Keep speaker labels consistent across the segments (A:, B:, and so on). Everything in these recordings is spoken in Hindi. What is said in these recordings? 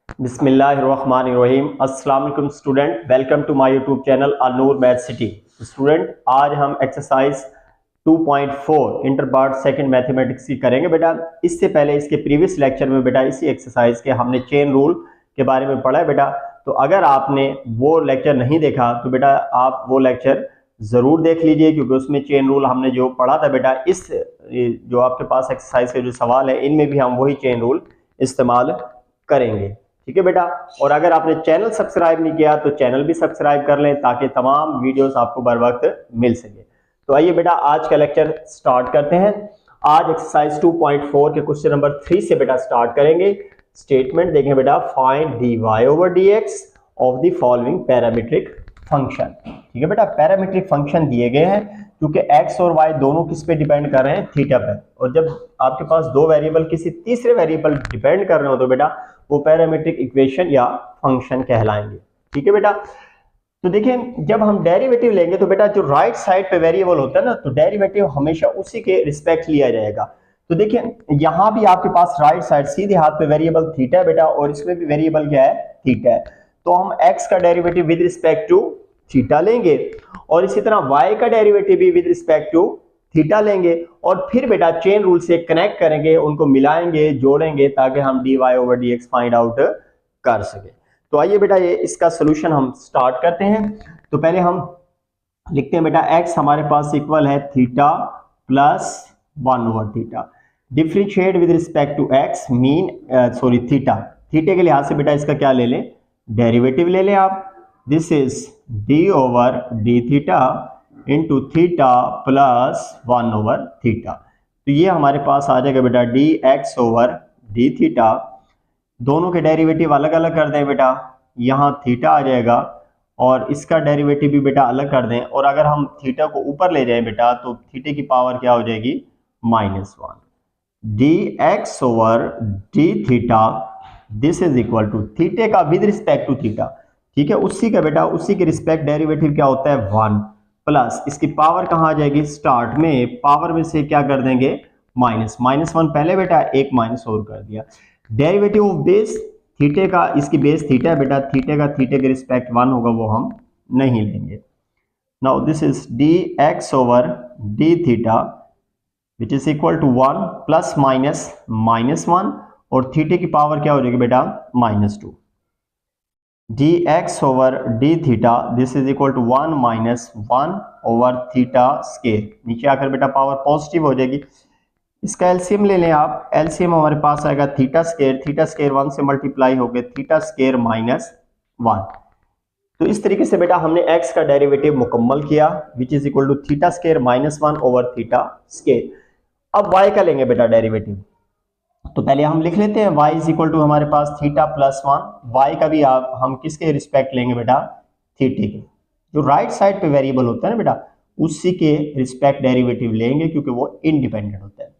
A: बिस्मिल्लाहिर्रहमानिर्रहीम। अस्सलाम वालेकुम student, welcome to my YouTube channel Anoor math city. Student, आज हम exercise 2.4 inter part second mathematics की करेंगे बेटा। इससे पहले इसके प्रीवियस लेक्चर में बेटा इसी एक्सरसाइज के हमने चेन रूल के बारे में पढ़ा है बेटा। तो अगर आपने वो लेक्चर नहीं देखा तो बेटा आप वो लेक्चर ज़रूर देख लीजिए, क्योंकि उसमें चेन रूल हमने जो पढ़ा था बेटा, इस जो आपके पास एक्सरसाइज के जो सवाल है इनमें भी हम वही चेन रूल इस्तेमाल करेंगे। ठीक है बेटा। और अगर आपने चैनल सब्सक्राइब नहीं किया तो चैनल भी सब्सक्राइब कर लें ताकि तमाम वीडियोस आपको बर वक्त मिल सके। तो आइए बेटा आज का लेक्चर स्टार्ट करते हैं। आज एक्सरसाइज 2.4 के क्वेश्चन नंबर 3 से बेटा स्टार्ट करेंगे। स्टेटमेंट देखें बेटा, find dy over dx of the following parametric function. ठीक है बेटा, पैरामीट्रिक फंक्शन दिए गए हैं क्योंकि x और y दोनों किस पे डिपेंड कर रहे हैं, थीटा पे। और जब आपके पास दो वेरिएबल किसी तीसरे वेरिएबल डिपेंड कर रहे हो तो बेटा वो पैरामीट्रिक इक्वेशन या फंक्शन कहलाएंगे। ठीक है बेटा। तो देखिए, जब हम डेरिवेटिव लेंगे तो बेटा जो राइट साइड पे वेरिएबल होता है ना, तो डेरिवेटिव हमेशा उसी के रिस्पेक्ट लिया जाएगा। तो देखिए यहां भी आपके पास राइट साइड सीधे हाथ पे वेरिएबल थीटा है बेटा, और इसमें भी वेरिएबल क्या है, थीटा है। तो हम x का derivative with respect to theta लेंगे और इसी तरह y का डेरिवेटिव भी विद रिस्पेक्ट टू थीटा लेंगे, और फिर बेटा चेन रूल से कनेक्ट करेंगे, उनको मिलाएंगे, जोड़ेंगे, ताकि हम dy over dx find out कर सके। तो आइए बेटा ये इसका सोल्यूशन हम स्टार्ट करते हैं। तो पहले हम लिखते हैं बेटा, x हमारे पास इक्वल है theta plus 1 over theta. Differentiate with respect to x mean theta. थीटे के लिहाज से बेटा इसका क्या ले लें, डेरिवेटिव ले लें आप। This is d over d theta into theta plus 1 over theta. तो ये हमारे पास आ जाएगा बेटा dx ओवर d थीटा। दोनों के डेरिवेटिव अलग अलग कर दें बेटा, यहाँ थीटा आ जाएगा और इसका डेरिवेटिव भी बेटा अलग कर दें। और अगर हम थीटा को ऊपर ले जाएं बेटा तो थीटे की पावर क्या हो जाएगी, -1। dx over d theta this is equal to थीटे का विद रिस्पेक्ट टू थीटा। ठीक है, उसी का बेटा उसी के रिस्पेक्ट डेरिवेटिव क्या होता है, 1 प्लस इसकी पावर कहाँ आ जाएगी, स्टार्ट में पावर में से क्या कर देंगे, -1 पहले बेटा एक माइनस और कर दिया। डेरिवेटिव ऑफ बेस थीटे का, इसकी बेस थीटा है बेटा, थीटे का थीटे के रिस्पेक्ट 1 होगा, वो हम नहीं लेंगे। Now this is dx over d theta which is equal to 1 plus minus -1, और थीटे की पावर क्या हो जाएगी बेटा, -2। dx over d theta this is equal to 1 -1 over theta square. नीचे आकर बेटा पावर पॉजिटिव हो जाएगी। इसका एलसीएम ले लें आप। एलसीएम हमारे पास आएगा थीटा स्केयर 1 से मल्टीप्लाई हो गए थीटा स्केयर -1। तो इस तरीके से बेटा हमने x का डेरिवेटिव मुकम्मल किया which is equal to theta square -1 over theta square. अब y का लेंगे बेटा डेरिवेटिव। तो पहले हम लिख लेते हैं y इज इक्वल टू हमारे पास थीटा प्लस 1। y का भी हम किसके रिस्पेक्ट लेंगे बेटा, थीटे के। जो राइट साइड पे वेरिएबल होता है ना बेटा, उसी के रिस्पेक्ट डेरिवेटिव लेंगे क्योंकि वो इंडिपेंडेंट होता है।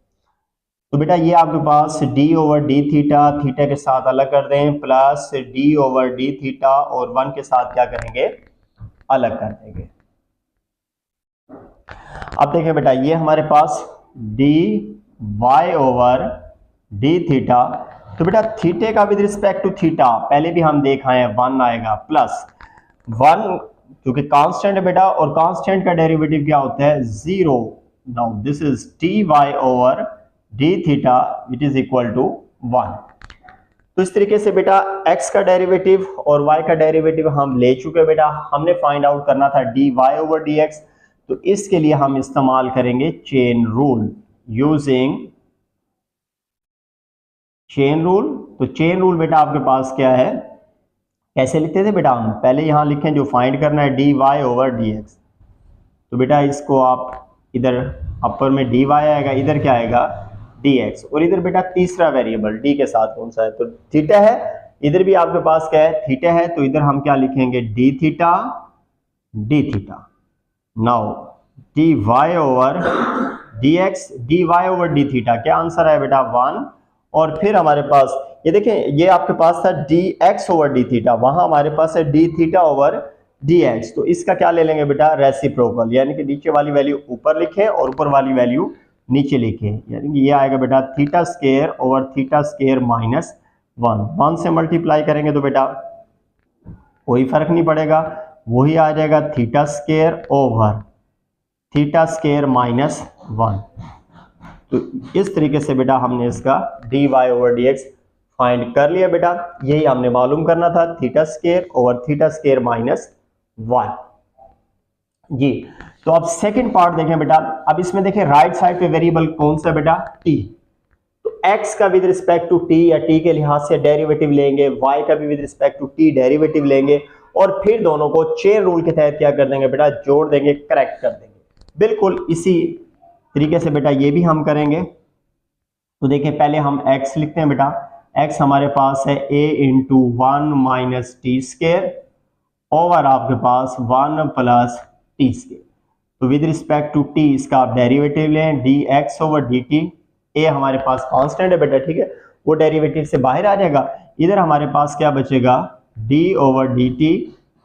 A: तो बेटा ये आपके पास d over d theta, theta के साथ अलग कर दें, plus d over d theta और 1 के साथ क्या करेंगे, अलग कर देंगे। अब देखें बेटा ये हमारे पास dy ओवर d थीटा। तो बेटा थीटे का विद रिस्पेक्ट टू थीटा पहले भी हम देखा है, 1 आएगा, प्लस 1 क्योंकि कांस्टेंट है बेटा, और कांस्टेंट का डेरिवेटिव क्या होता है, 0। Now this is dy over d theta which is equal to 1। तो इस तरीके से बेटा x का डेरिवेटिव और y का डेरिवेटिव हम ले चुके हैं बेटा। हमने फाइंड आउट करना था dy ओवर dx, तो इसके लिए हम इस्तेमाल करेंगे chain rule, using chain rule. तो चेन रूल बेटा आपके पास क्या है, कैसे लिखते थे बेटा, हम पहले यहां लिखें जो फाइंड करना है dy ओवर dx। तो बेटा इसको आप इधर अपर में dy आएगा, इधर क्या आएगा, dx, और इधर बेटा तीसरा वेरिएबल d के साथ कौन सा है, तो थीटा है। इधर भी आपके पास क्या है, थीटा है, तो इधर हम क्या लिखेंगे, d theta d theta. Now dy over dx, dy over d theta, क्या आंसर है बेटा, 1। और फिर हमारे पास ये देखें, ये आपके पास था dx ओवर d थीटा, वहां हमारे पास है d थीटा ओवर dx। तो इसका क्या ले लेंगे बेटा, रेसिप्रोकल, यानी कि नीचे वाली वैल्यू ऊपर लिखें और ऊपर वाली वैल्यू नीचे लिखें। यानी कि ये आएगा बेटा theta square over theta square 1 से मल्टीप्लाई करेंगे तो बेटा कोई फर्क नहीं पड़ेगा, वही आ जाएगा theta square over theta square minus 1। तो इस तरीके से बेटा हमने इसका dy ओवर dx फाइंड कर लिया बेटा। यही हमने मालूम करना था, theta square over theta square minus 1 जी। तो अब सेकंड पार्ट देखें बेटा। अब इसमें देखें राइट साइड पे वेरिएबल कौन सा बेटा, t। तो x का विद रिस्पेक्ट टू t या t के लिहाज से डेरिवेटिव लेंगे, y का भी with respect to t derivative लेंगे और फिर दोनों को चेन रूल के तहत क्या कर देंगे बेटा, जोड़ देंगे, करेक्ट कर देंगे। बिल्कुल इसी तरीके से बेटा ये भी हम करेंगे। तो देखिए पहले हम x लिखते हैं बेटा। x हमारे पास है a into 1 minus T square over आपके पास 1 प्लस टी स्क्वायर। तो विद रिस्पेक्ट टू t इसका आप डेरिवेटिव लें, dx ओवर dt। a हमारे पास कांस्टेंट है बेटा, ठीक है, वो डेरिवेटिव से बाहर आ जाएगा। इधर हमारे पास क्या बचेगा, d over dt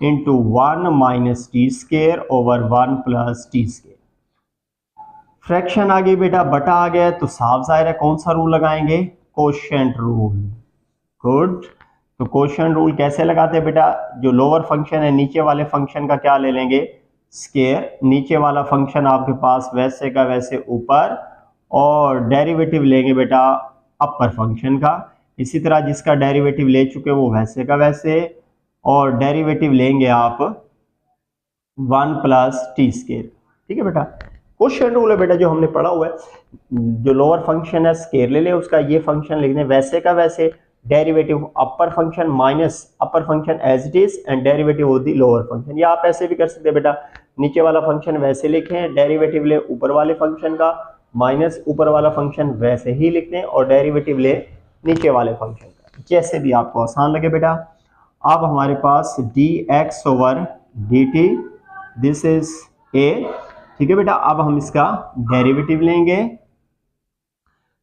A: into 1 minus T square over 1 plus t square. Fraction आ गई बेटा, बटा आ गया, तो साफ जाहिर है कौन सा रूल लगाएंगे, कोशेंट रूल। गुड। तो कोशेंट रूल कैसे लगाते हैं बेटा, जो लोअर फंक्शन है नीचे वाले फंक्शन का क्या ले लेंगे, स्क्वायर। नीचे वाला फंक्शन आपके पास वैसे का वैसे ऊपर, और डेरिवेटिव लेंगे बेटा अपर फंक्शन का। इसी तरह जिसका डेरिवेटिव ले चुके वो वैसे का वैसे, और डेरिवेटिव लेंगे आप 1 प्लस टी स्क्वायर। ठीक है बेटा, क्वेश्चन रूल है बेटा जो हमने पढ़ा हुआ है। जो लोअर फंक्शन है स्क्वायर ले लें उसका, ये फंक्शन लिख दें वैसे का वैसे, derivative upper function minus upper function as it is and derivative होती लोअर फंक्शन। या आप ऐसे भी कर सकते हैं बेटा, नीचे वाला फंक्शन वैसे लिखें, डेरिवेटिव ले ऊपर वाले फंक्शन का, माइनस ऊपर वाला फंक्शन वैसे ही लिख दें और डेरिवेटिव ले नीचे वाले फंक्शन का, जैसे भी आपको आसान लगे बेटा। अब हमारे पास dx over dt, this is a, ठीक है बेटा। अब हम इसका डेरिवेटिव लेंगे,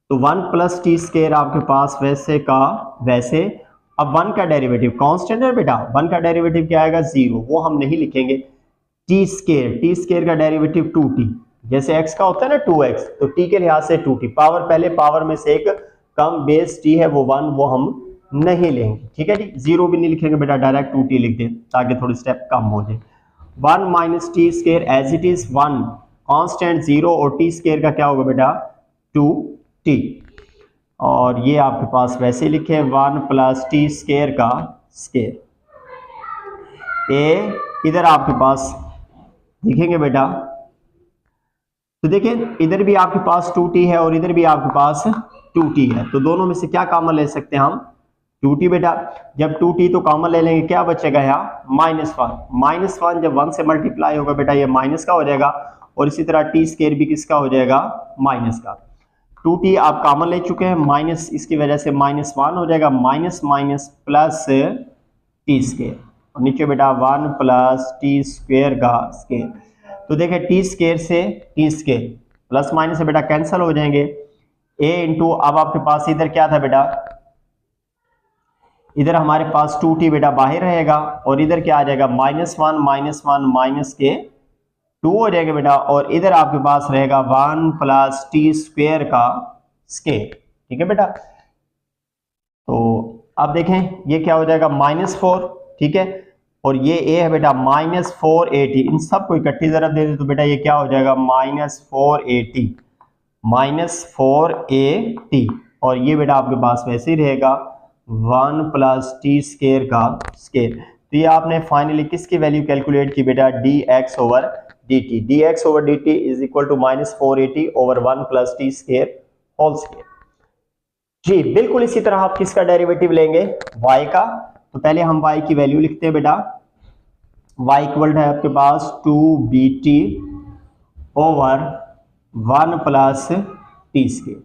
A: तो 1 प्लस टी स्क्वायर आपके पास वैसे का वैसे। अब 1 का डेरिवेटिव कांस्टेंट है बेटा, 1 का डेरिवेटिव क्या आएगा, 0, वो हम नहीं लिखेंगे। टी स्क्वायर का डेरिवेटिव 2t, जैसे x का होता है ना 2x, तो t के लिहाज से 2t, पावर पहले पावर में से एक कम, बेस t है वो 1, वो हम नहीं लेंगे। ठीक है जी, 0 भी नहीं लिखेंगे बेटा, डायरेक्ट 2t लिख दें ताकि थोड़ी स्टेप कम हो जाए। 1 minus T square as it is 1, constant 0, और टी स्क्वायर का क्या होगा बेटा 2t, और ये आपके पास वैसे लिखे 1 प्लस टी स्क्वायर का स्क्वायर। ए इधर आपके पास लिखेंगे बेटा, तो देखिए इधर भी आपके पास 2t है और इधर भी आपके पास 2t है, तो दोनों में से क्या कॉमन ले सकते हैं हम, 2t बेटा। जब 2t तो कॉमन ले लेंगे, क्या बचेगा यहाँ माइनस 1 जब 1 से मल्टीप्लाई होगा बेटा ये माइनस का हो जाएगा, और इसी तरह टी स्क्वायर भी किसका हो जाएगा, माइनस का। 2t आप कॉमन ले चुके हैं, माइनस इसकी वजह से -1 हो जाएगा, minus minus plus t square, और नीचे बेटा 1 प्लस टी स्क्वायर का स्क्वायर। तो देखिए टी स्क्वायर से टी स्क्वायर प्लस माइनस से बेटा कैंसिल हो जाएंगे, a इंटू, अब आपके पास इधर क्या था बेटा, इधर हमारे पास 2t बेटा बाहर रहेगा, और इधर क्या आ जाएगा -1 माइनस के 2 हो जाएगा बेटा, और इधर आपके पास रहेगा 1 प्लस टी स्क्वायर का स्क्वायर। ठीक है बेटा, तो अब देखें ये क्या हो जाएगा -4, ठीक है, और ये a है बेटा -4at, इन सबको इकट्ठी जरा दे दे तो बेटा ये क्या हो जाएगा -4at, और ये बेटा आपके पास वैसे ही रहेगा 1 प्लस टी स्क्वायर का स्क्वायर। तो ये आपने फाइनली किसकी वैल्यू कैलकुलेट की बेटा, dx over dt is equal to -4at over 1 plus t square whole square. जी बिल्कुल इसी तरह आप किसका डेरिवेटिव लेंगे, y का। तो पहले हम y की वैल्यू लिखते हैं बेटा, y इक्वल है आपके पास 2bt over 1 plus t square,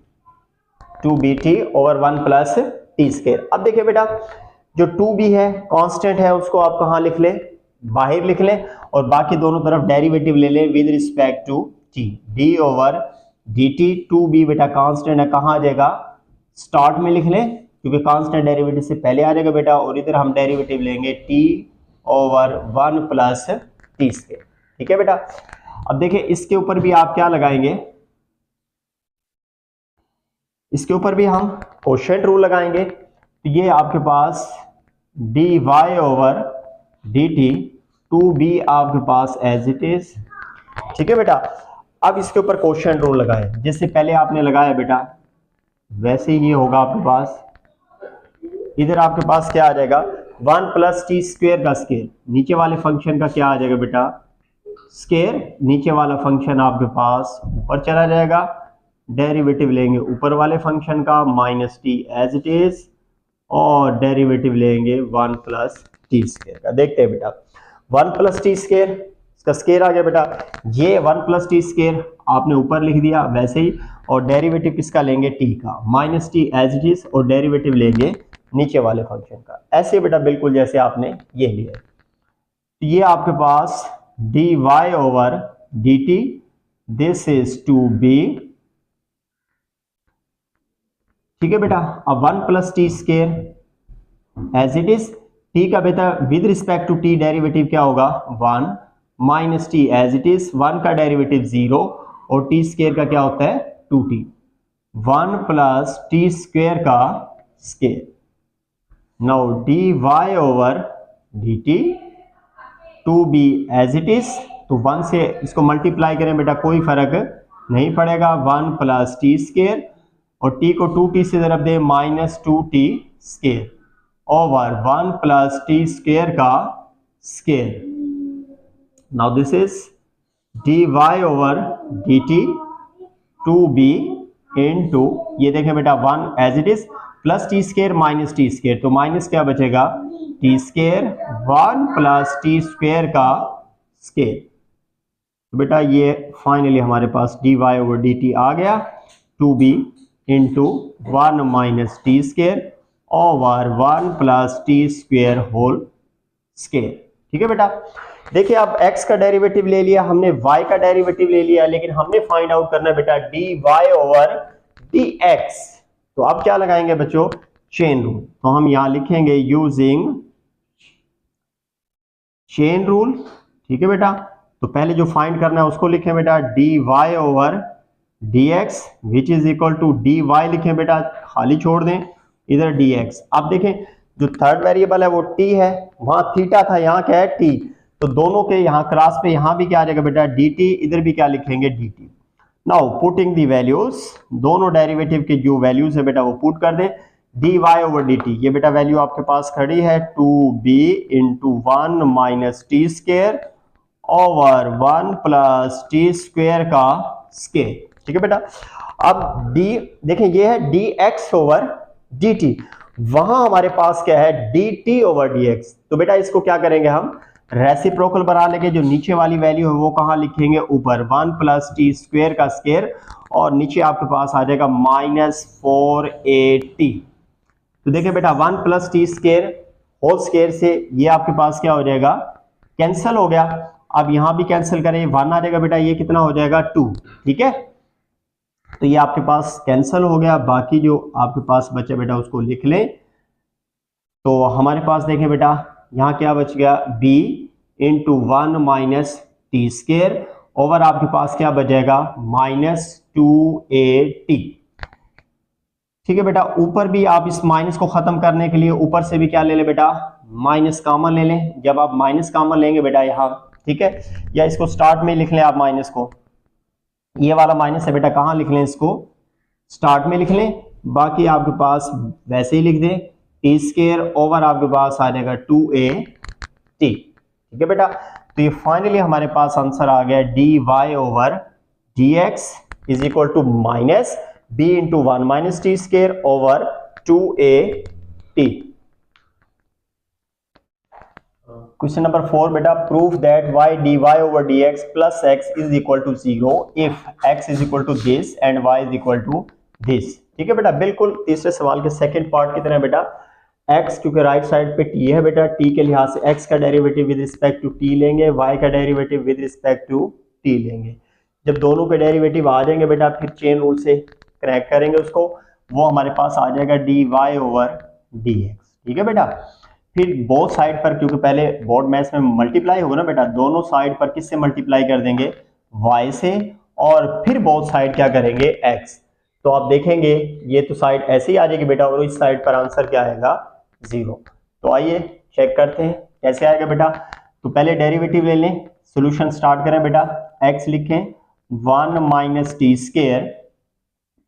A: 2bt over 1 plus t square. अब देखिए बेटा जो 2b है कांस्टेंट है, उसको आप कहाँ लिख लें, बाहर लिख लें, और बाकी दोनों तरफ डेरिवेटिव ले लें with respect to t, d over dt। 2b बेटा कांस्टेंट है, कहाँ आ जाएगा, स्टार्ट में लिख लें क्योंकि कांस्टेंट डेरिवेटिव से पहले आ जाएगा बेटा, और इधर हम डेरिवेटिव लेंगे t over 1 plus t square. ठीक है बेटा, अब देखिए इसके ऊपर भी आप क्या लगाएंगे, इसके ऊपर भी हम कोशेंट रूल लगाएंगे। तो ये आपके पास d Y over D T to be आपके पास एज इट इज। ठीक है बेटा, अब इसके ऊपर क्वेश्चन रूल लगाए, जैसे पहले आपने लगाया बेटा वैसे ही होगा आपके पास। इधर आपके पास क्या आ जाएगा, 1 प्लस टी स्क्वेयर का स्केयर, नीचे वाले फंक्शन का क्या आ जाएगा बेटा स्केयर, नीचे वाला फंक्शन आपके पास ऊपर चला जाएगा, डेरिवेटिव लेंगे ऊपर वाले फंक्शन का minus T as it is, और डेरिवेटिव लेंगे 1 प्लस टी स्क्वेयर का। देखते हैं बेटा 1 प्लस टी स्क्वेयर, इसका स्क्वेयर आ गया बेटा, ये 1 प्लस टी स्क्वेयर आपने ऊपर लिख दिया वैसे ही, और डेरिवेटिव किसका लेंगे टी का, minus T as it is, और डेरिवेटिव लेंगे नीचे वाले फंक्शन का, ऐसे बेटा बिल्कुल जैसे आपने ये लिया। तो ये आपके पास d Y over D t, this is to be. ठीक है बेटा, अब 1 plus T square as it is, t का बेटा with respect to t derivative क्या होगा 1, minus T as it is, 1 का डेरिवेटिव 0, और टी स्क्वेयर का क्या होता है 2t, 1 प्लस टी स्क्वेयर का square. Now D Y over D T to B as it is, तो 1 से इसको मल्टीप्लाई करें बेटा कोई फर्क नहीं पड़ेगा, 1 प्लस टी स्क्वेयर, और t को 2t से ज़रब दे minus 2t square over 1 plus T square का square. Now this is d Y over D T to be into, ये देखें बेटा 1 as it is, plus T square minus T square, तो माइनस क्या बचेगा t square, 1 plus T square का स्क्वेयर। तो बेटा ये फाइनली हमारे पास d Y over D T आ गया, two B into 1 minus T square over 1 plus T square whole square. ठीक है बेटा, देखिए अब x का डेरिवेटिव ले लिया हमने, y का डेरिवेटिव ले लिया, लेकिन हमने फाइंड आउट करना है बेटा D Y over D X. तो अब क्या लगाएंगे बच्चों चेन रूल, तो हम यहां लिखेंगे यूजिंग चेन रूल। ठीक है बेटा, तो पहले जो फाइंड करना है उसको लिखें बेटा D Y over D X which is equal to D Y, लिखें बेटा खाली छोड़ दें इधर डी एक्स। अब देखें जो थर्ड वेरिएबल है वो t है, वहां थीटा था, यहाँ क्या है t, तो दोनों के यहाँ क्लास पे यहाँ भी क्या आ जाएगा बेटा dt, इधर भी क्या लिखेंगे dt। Now putting the values, दोनों डेरिवेटिव के जो वैल्यूज है बेटा वो पुट कर दें, D Y over D T, ये बेटा वैल्यू आपके पास खड़ी है 2b into 1 minus T square over 1 plus T square का स्क्वेयर। ठीक है बेटा, अब डी देखें ये है D X over D T, वहां हमारे पास क्या है D T over D X, तो बेटा इसको क्या करेंगे हम रेसिप्रोकल बना लेंगे, जो नीचे वाली वैल्यू है वो कहां लिखेंगे ऊपर 1 प्लस टी स्क्वेयर का स्क्वेयर, और नीचे आपके पास आ जाएगा माइनस 4at। तो देखिए बेटा 1 plus T square whole square से ये आपके पास क्या हो जाएगा कैंसिल हो गया, अब यहां भी कैंसिल करें 1 आ जाएगा बेटा, ये कितना हो जाएगा 2। ठीक है, तो ये आपके पास कैंसिल हो गया, बाकी जो आपके पास बचा बेटा उसको लिख लें। तो हमारे पास देखें बेटा यहाँ क्या बच गया b into 1 minus T square over आपके पास क्या बचेगा माइनस 2at। ठीक है बेटा, ऊपर भी आप इस माइनस को खत्म करने के लिए ऊपर से भी क्या ले लें बेटा माइनस कॉमन ले लें, जब आप माइनस कॉमन लेंगे बेटा यहाँ, ठीक है, या इसको स्टार्ट में लिख लें आप माइनस को, ये वाला माइनस है बेटा कहाँ लिख लें इसको स्टार्ट में लिख लें, बाकी आपके पास वैसे ही लिख दें टी स्क्वेयर ओवर आपके पास आ जाएगा 2at। ठीक है बेटा, तो ये फाइनली हमारे पास आंसर आ गया d Y over D x is equal to minus b into 1 minus T square over 2at। Question number 4 बेटा, proof that y dy over dx plus x is equal to 0 if x is equal to this and y is equal to this। ठीक है बेटा, बिल्कुल तीसरे सवाल के सेकंड पार्ट की तरह बेटा, x क्योंकि राइट साइड पे t है बेटा, t के लिहाज से x का derivative with respect to t लेंगे, y का derivative with respect to t लेंगे। जब दोनों के डेरिवेटिव आ जाएंगे बेटा फिर चेन रूल से क्रैक करेंगे उसको, वो हमारे पास आ जाएगा dy ओवर dx। ठीक है बेटा, फिर बोथ साइड पर, क्योंकि पहले बोर्ड मैथ्स में मल्टीप्लाई होगा ना बेटा, दोनों साइड पर किससे मल्टीप्लाई कर देंगे y से, और फिर बोथ साइड क्या करेंगे x। तो आप देखेंगे ये तो साइड ऐसे ही आ जाएगी बेटा, और इस साइड पर आंसर क्या आएगा 0। तो आइए चेक करते हैं कैसे आएगा बेटा। तो पहले डेरिवेटिव ले लें, सॉल्यूशन स्टार्ट करें बेटा। x लिखें 1 minus T square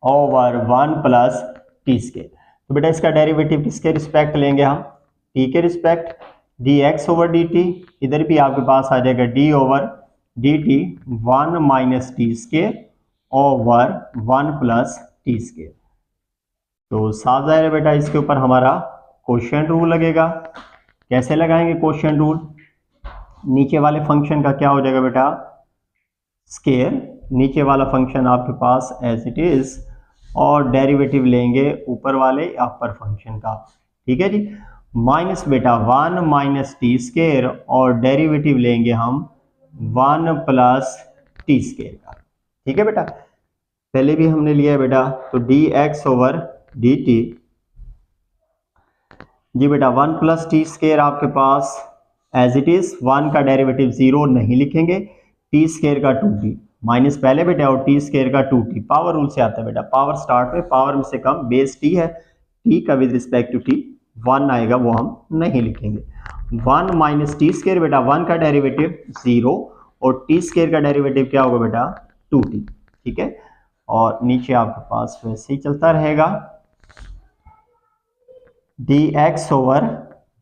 A: over 1 plus T square. तो बेटा इसका डेरिवेटिव किसके रिस्पेक्ट लेंगे हम, t के रिस्पेक्ट, dx ओवर dt। इधर भी आपके पास आ जाएगा d over dt 1 minus T square over 1 plus T square. तो साफ जाहिर है बेटा इसके ऊपर हमारा कोशिएंट रूल लगेगा। कैसे लगाएंगे कोशिएंट रूल, नीचे वाले फंक्शन का क्या हो जाएगा बेटा स्केयर, नीचे वाला फंक्शन आपके पास एज इट इज, और डेरिवेटिव लेंगे ऊपर वाले अपर फंक्शन का। ठीक है जी, माइनस बेटा 1 माइनस टी स्केयर और डेरिवेटिव लेंगे हम 1 प्लस टी स्केयर का। ठीक है बेटा, पहले भी हमने लिया है बेटा, तो dx ओवर dt जी बेटा 1 प्लस टी स्केयर आपके पास एज इट इज, 1 का डेरिवेटिव 0 नहीं लिखेंगे, टी स्केयर का 2t माइनस पहले बेटा और टी स्केयर का 2t, पावर रूल से आता है बेटा, पावर स्टार्ट में पावर में से कम, बेस t है, t का विद रिस्पेक्ट टू t 1 आएगा वो हम नहीं लिखेंगे। 1 माइनस टी स्केयर बेटा 1 का डेरिवेटिव 0 और टी स्केयर का डेरिवेटिव क्या होगा बेटा 2t। ठीक है, और नीचे आपके पास वैसे ही चलता रहेगा dx over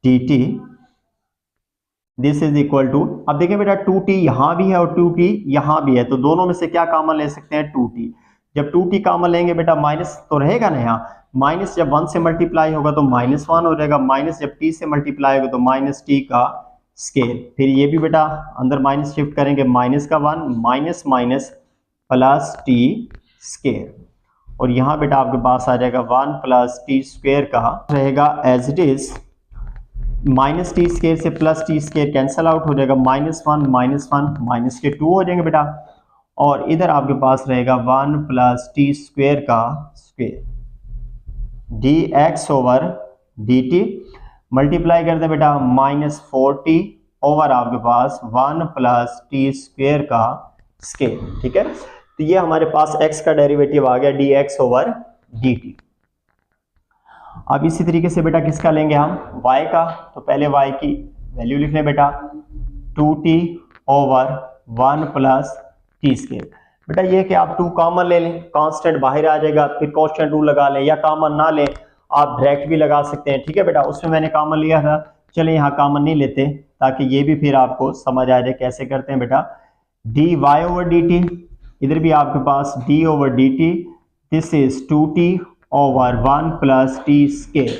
A: dt this is equal to, अब देखिए बेटा 2t यहां भी है और 2t यहां भी है, तो दोनों में से क्या कॉमन ले सकते हैं 2t। जब 2t कॉमन लेंगे बेटा माइनस तो रहेगा ना, यहाँ माइनस जब 1 से मल्टीप्लाई होगा तो -1 हो जाएगा, माइनस जब t से मल्टीप्लाई होगा तो माइनस t का स्केयर, फिर ये भी बेटा अंदर माइनस शिफ्ट करेंगे, माइनस का 1 minus minus plus t square, और यहाँ बेटा आपके पास आ जाएगा 1 प्लस टी स्क्वेयर का रहेगा as it is, minus T square से plus T square cancel out हो जाएगा, -1 माइनस के 2 हो जाएंगे बेटा, और इधर आपके पास रहेगा 1 प्लस टी स्क्वेयर का square, dx over dt multiply करते बेटा -4t ओवर आपके पास 1 प्लस टी स्क्वेयर का स्केयर। ठीक है, तो ये हमारे पास x का डेरिवेटिव आ गया dx ओवर dt। अब इसी तरीके से बेटा किसका लेंगे हम y का, तो पहले y की वैल्यू लिख लें बेटा 2t over 1 plus T square. बेटा ये कि आप 2 कॉमन ले लें, कांस्टेंट बाहर आ जाएगा, फिर कोएफिशिएंट रूल लगा लें, या कॉमन ना लें आप डायरेक्ट भी लगा सकते हैं। ठीक है बेटा, उसमें मैंने कॉमन लिया था, चले यहाँ कॉमन नहीं लेते ताकि ये भी फिर आपको समझ आ जाए कैसे करते हैं बेटा। dy ओवर dt, इधर भी आपके पास d over dt, this is 2t over 1 plus T square.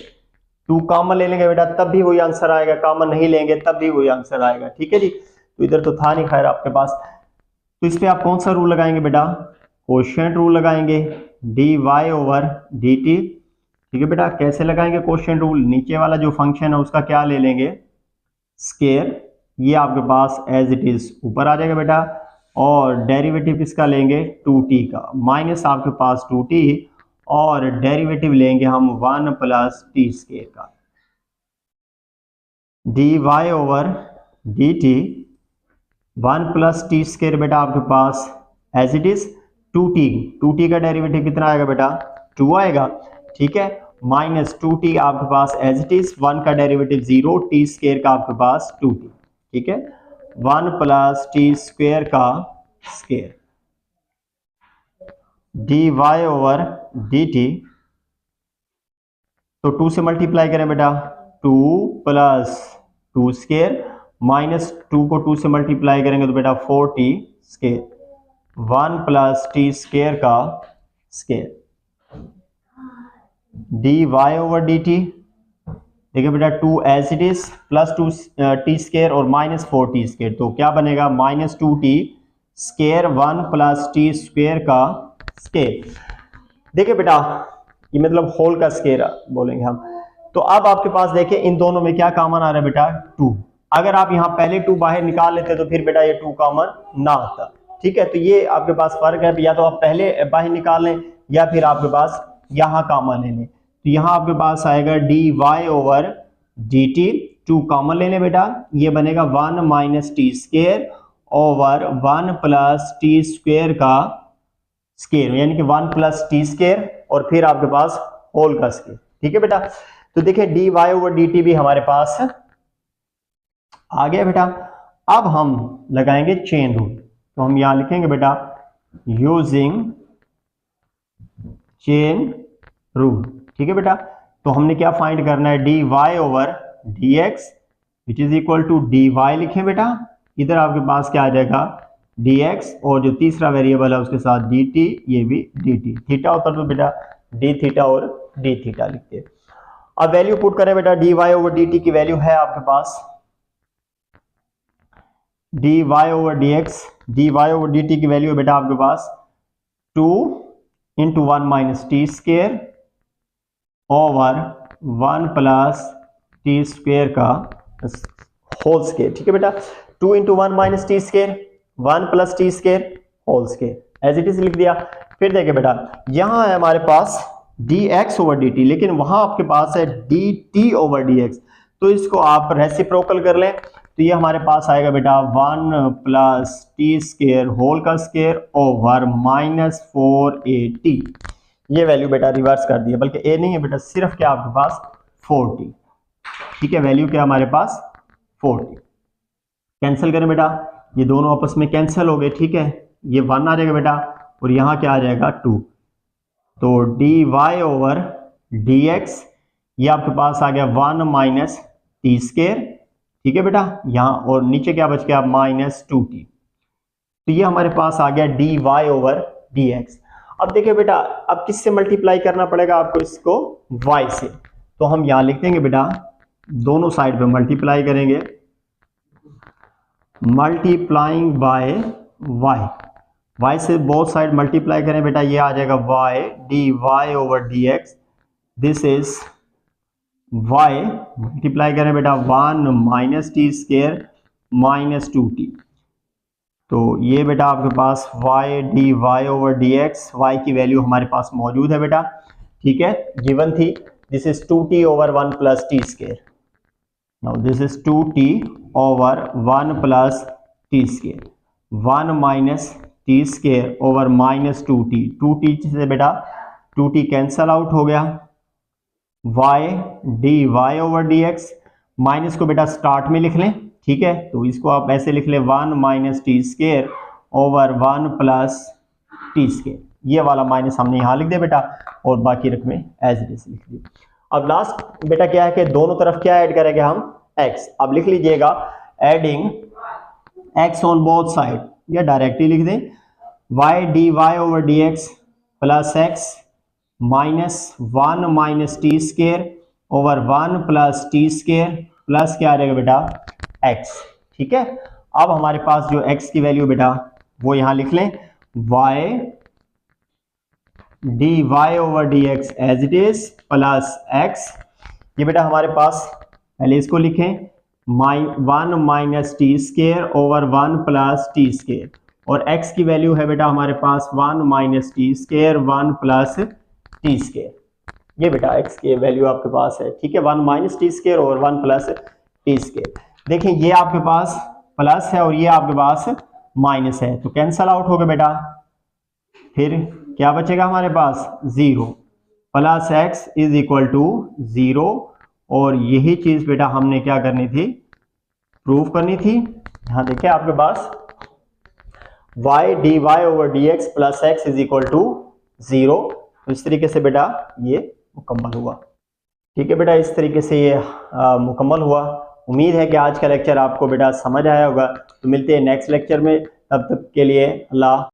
A: 2 common ले लेंगे बेटा तब भी वही आंसर आएगा, कॉमन नहीं लेंगे तब भी वही आंसर आएगा। ठीक है जी, तो इधर तो था नहीं खैर आपके पास, तो इस पे आप कौन सा रूल लगाएंगे बेटा कोएफिशिएंट रूल लगाएंगे, dy ओवर dt। ठीक है बेटा, कैसे लगाएंगे कोएफिशिएंट रूल, नीचे वाला जो फंक्शन है उसका क्या ले लेंगे स्केयर, ये आपके पास एज इट इज ऊपर आ जाएगा बेटा, और डेरिवेटिव किसका लेंगे 2t का, माइनस आपके पास 2t और डेरिवेटिव लेंगे हम 1 प्लस टी स्केयर का, dy over dt 1 plus T square बेटा आपके पास एज इट इज 2t का डेरिवेटिव कितना आएगा बेटा 2 आएगा। ठीक है, माइनस 2t आपके पास एज इट इज, 1 का डेरिवेटिव 0, टी स्केयर का आपके पास 2t। ठीक है, 1 प्लस टी स्क्वेयर का स्केयर, dy ओवर dt, तो 2 से मल्टीप्लाई करें बेटा 2 प्लस 2 स्केयर, माइनस 2 को 2 से मल्टीप्लाई करेंगे तो बेटा 4t square, 1 plus T square का स्केयर, dy ओवर dt, देखिए बेटा 2 as it is plus 2 t square और माइनस 4t स्केयर, तो क्या बनेगा -2t square 1 plus T square का स्केयर। देखिए बेटा ये मतलब होल का स्केयर बोलेंगे हम। तो अब आपके पास देखिए इन दोनों में क्या कॉमन आ रहा है बेटा 2, अगर आप यहाँ पहले 2 बाहर निकाल लेते तो फिर बेटा ये 2 कॉमन ना आता। ठीक है, तो ये आपके पास फर्क है, या तो आप पहले बाहर निकाल लें या फिर आपके पास यहाँ कॉमन ले लें। तो यहाँ आपके पास आएगा dy ओवर dt, 2 कॉमन ले लें बेटा, ये बनेगा 1 minus T square over 1 plus T square का स्केयर, यानी कि 1 प्लस टी स्केयर और फिर आपके पास होल का स्केयर। ठीक है बेटा, तो देखिए dy ओवर dt भी हमारे पास आ गया बेटा। अब हम लगाएंगे चेन रूल, तो हम यहां लिखेंगे बेटा यूजिंग चेन रूल। ठीक है बेटा, तो हमने क्या फाइंड करना है, dy over dx which is equal to dy लिखें बेटा, इधर आपके पास क्या आ जाएगा dx और जो तीसरा वेरिएबल है उसके साथ dt, ये भी dt, थीटा होता तो बेटा d थीटा और d थीटा लिखते हैं। अब वैल्यू पुट करें बेटा, dy ओवर dt की वैल्यू है आपके पास dy over dx, dy over dt की वैल्यू है बेटा आपके पास 2 into 1 minus T square over 1 plus T square का होल स्क्वेयर। ठीक है बेटा, 2 into 1 minus T square 1 plus T square whole square, as it is लिख दिया। फिर देखिए बेटा, यहां है हमारे पास dx ओवर dt, लेकिन वहां आपके पास है dt ओवर dx, तो इसको आप रेसिप्रोकल कर लें, तो ये हमारे पास आएगा बेटा 1 प्लस टी स्क्वेयर होल का स्क्वेयर ओवर माइनस 4at। ये वैल्यू बेटा रिवर्स कर दिया, बल्कि a नहीं है बेटा, सिर्फ क्या आपके पास 4t। ठीक है, वैल्यू क्या हमारे पास 4t। कैंसिल करें बेटा, ये दोनों आपस में कैंसिल हो गए। ठीक है, ये 1 आ जाएगा बेटा और यहाँ क्या आ जाएगा 2, तो dy ओवर dx ये आपके पास आ गया 1 माइनस टी स्क्वेयर। ठीक है बेटा, यहाँ और नीचे क्या बच गया माइनस 2t, तो ये हमारे पास आ गया dy ओवर dx। अब देखिए बेटा, अब किससे मल्टीप्लाई करना पड़ेगा आपको, इसको y से, तो हम यहाँ लिख देंगे बेटा दोनों साइड पे मल्टीप्लाई करेंगे, मल्टीप्लाइंग बाय y से बोथ साइड मल्टीप्लाई करें बेटा, ये आ जाएगा y dy over dx, this is y multiply करें बेटा 1 minus T square minus 2t, तो ये बेटा आपके पास y dy over dx, y की वैल्यू हमारे पास मौजूद है बेटा। ठीक है, गिवन थी, this is 2t over 1 plus T square, now this is 2t over 1 plus T square, 1 minus T square over minus 2t, 2t से बेटा 2t कैंसल आउट हो गया, y dy over dx, minus को बेटा स्टार्ट में लिख लें। ठीक है, तो इसको आप ऐसे लिख लें 1 minus T square over 1 plus T square, ये वाला माइनस हमने यहाँ लिख दिया बेटा और बाकी रकमें एज इट इज लिख दी। अब लास्ट बेटा क्या है कि दोनों तरफ क्या ऐड करेंगे हम x, अब लिख लीजिएगा adding x on both side, या डायरेक्टली लिख दें y dy over dx plus x minus 1 minus T square over 1 plus T square plus क्या आ जाएगा बेटा x। ठीक है, अब हमारे पास जो x की वैल्यू बेटा वो यहां लिख लें y dy over dx as it is plus x, ये बेटा हमारे पास पहले इसको लिखें 1 minus T square over 1 plus T square, और x की वैल्यू है बेटा हमारे पास 1 minus T square 1 plus T square, ये बेटा x की वैल्यू आपके पास है। ठीक है, 1 माइनस टी स्क्वेयर और 1 प्लस टी स्क्वेयर, देखिए ये आपके पास प्लस है और ये आपके पास माइनस है, तो कैंसल आउट हो गया बेटा, फिर क्या बचेगा हमारे पास 0, plus x is equal to 0, और यही चीज बेटा हमने क्या करनी थी, प्रूफ करनी थी। यहाँ देखिए आपके पास y dy over dx plus x is equal to 0, तो इस तरीके से बेटा ये मुकम्मल हुआ। ठीक है बेटा, इस तरीके से ये मुकम्मल हुआ। उम्मीद है कि आज का लेक्चर आपको बेटा समझ आया होगा, तो मिलते हैं नेक्स्ट लेक्चर में, तब तक के लिए अल्लाह।